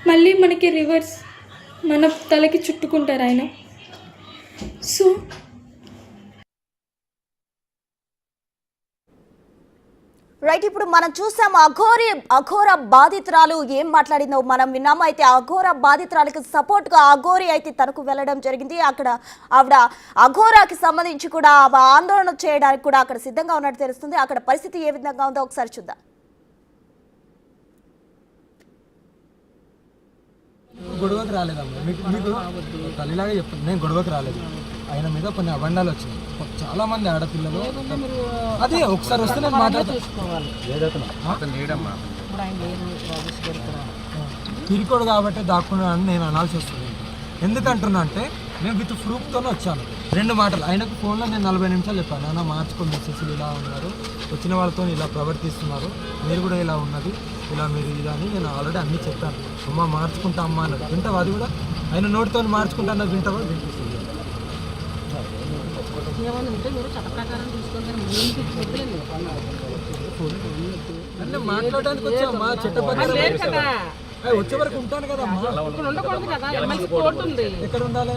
మళ్ళీ మనకి రివర్స్ మన తలకి చుట్టుకుంటారు ఆయన. సో రైట్, ఇప్పుడు మనం చూసాం అఘోర బాధితురాలు ఏం మాట్లాడిందో మనం విన్నాము. అయితే అఘోర బాధితురాలకు సపోర్ట్గా అఘోరి అయితే తనకు వెళ్ళడం జరిగింది. అక్కడ ఆవిడ అఘోరాకి సంబంధించి కూడా ఆందోళన చేయడానికి కూడా అక్కడ సిద్ధంగా ఉన్నట్టు తెలుస్తుంది. అక్కడ పరిస్థితి ఏ విధంగా ఉందో ఒకసారి చూద్దాం. గొడవకు రాలేదమ్మా, మీకు తల్లిలాగా చెప్పండి, నేను గొడవకు రాలేదు. ఆయన మీద కొన్ని అబండాలు వచ్చినాయి, చాలా మంది ఆడపిల్లలు. అదే ఒకసారి వస్తే నేను మాట్లాడతాను. తిరికోడు కాబట్టి దాక్కున్నా అని నేను అనాల్సి వస్తుంది. ఎందుకంటున్నా అంటే నేను విత్ ప్రూఫ్తోనే వచ్చాను. 2 మాటలు ఆయనకు ఫోన్లో నేను 40 నిమిషాలు చెప్పాను. నాన్న మార్చుకొని మెసేజ్లు ఇలా ఉన్నారు, వచ్చిన వాళ్ళతో ఇలా ప్రవర్తిస్తున్నారు, మీరు కూడా ఇలా ఉన్నది, ఇలా మీరు ఇలా అని నేను ఆల్రెడీ అన్నీ చెప్పాను. అమ్మ మార్చుకుంటా అమ్మ అన్నది వింటావా? అది కూడా ఆయన నోటితో మార్చుకుంటా అన్నది వింటావా? వినిపిస్తుంది. అంటే మాట్లాడడానికి వచ్చామ్మా, చట్టపరంగా వచ్చే వరకు ఉంటాను కదా. ఎక్కడ ఉండాలి?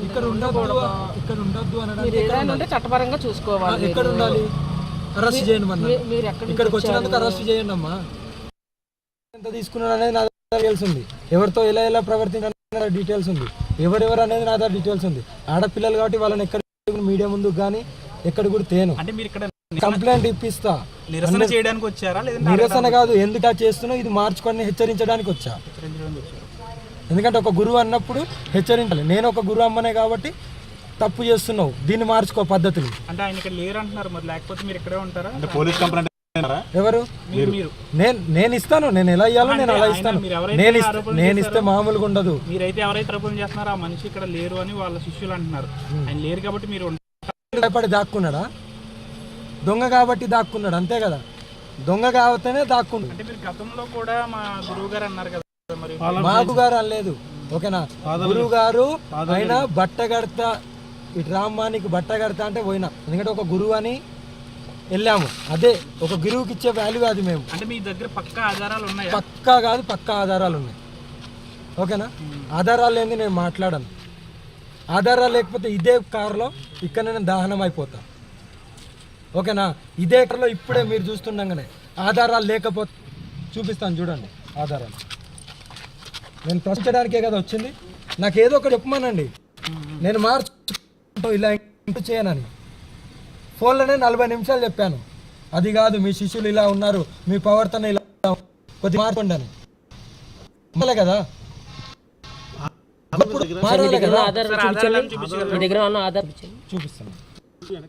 ఇక్కడ ఉండద్దు అనడానికి చట్టపరంగా చూసుకోవాలి. ఎక్కడ ఉండాలి? అరెస్ట్ చేయండి మన ఇక్కడికి వచ్చినందుకు అరెస్ట్ చేయండి అమ్మా. ఎంత తీసుకున్నాను అనేది నా దగ్గర డీటెయిల్స్ ఉంది. ఎవరితో ఎలా ప్రవర్తించిన డీటెయిల్స్ ఉంది. ఎవరెవరు అనేది నా దగ్గర డీటెయిల్స్ ఉంది. ఆడపిల్లలు కాబట్టి వాళ్ళని ఎక్కడ మీడియా ముందుకు కానీ ఎక్కడ కూడా తేను. కంప్లైంట్ ఇప్పిస్తా. నిరసన చేయడానికి వచ్చారా? నిరసన కాదు, ఎందుకు చేస్తున్నావు ఇది మార్చుకొని హెచ్చరించడానికి వచ్చా. ఎందుకంటే ఒక గురువు అన్నప్పుడు హెచ్చరించాలి. నేను ఒక గురువు అమ్మనే కాబట్టి తప్పు చేస్తున్నావు, దీన్ని మార్చుకో పద్ధతులు. అంటే ఆయన ఇక్కడ లేరు అంటున్నారు, మరి లేకపోతే మీరు ఇక్కడే ఉంటారా? అంటే పోలీస్ కంప్లైంట్ ఎవరు? నేను ఇస్తాను, నేను ఎలా ఇవ్వాలో నేను అలా ఇస్తాను. నేను ఇస్తే మామూలుగా ఉండదు. మీరైతే ఎవరైతే ఆరోపణ చేస్తున్నారో ఆ మనిషి ఇక్కడ లేరు అని వాళ్ళ శిష్యులు అంటున్నారు. ఆయన లేరు కాబట్టి మీరు భయపడి దాక్కున్నాడా? దొంగ కాబట్టి దాక్కున్నాడు, అంతే కదా. దొంగ కాబట్టినే దాక్కున్నాడు. అంటే మీరు గతంలో కూడా మా గురువు గారు అన్నారు కదా, మరి మాకు గారు అనలేదు, ఓకేనా. గురువు గారు ఆయన బట్ట కడతా, ఇటు రామ్మానికి బట్ట కడతా అంటే పోయినా. ఎందుకంటే ఒక గురువు అని వెళ్ళాము, అదే ఒక గురువుకి ఇచ్చే వాల్యూ అది. మేము అంటే మీ దగ్గర పక్కా ఆధారాలు ఉన్నాయి? పక్కా కాదు, పక్కా ఆధారాలు ఉన్నాయి, ఓకేనా. ఆధారాలు లేని నేను మాట్లాడను. ఆధారాలు లేకపోతే ఇదే కారులో ఇక్కడ నేను దహనం అయిపోతా, ఓకేనా. ఇదే కారులో ఇప్పుడే మీరు చూస్తుండగానే ఆధారాలు లేకపోతే చూపిస్తాను, చూడండి ఆధారాలు. నేను ప్రశ్నించడానికే కదా వచ్చింది. నాకు ఏదో ఒకటి చెప్పమనండి, నేను మార్చు ఇలా చేయనని. ఫోన్లోనే 40 నిమిషాలు చెప్పాను. అది కాదు, మీ శిష్యులు ఇలా ఉన్నారు, మీ ప్రవర్తన ఇలా కొద్దిగా మార్చండి అని. కదా చూపిస్తాను.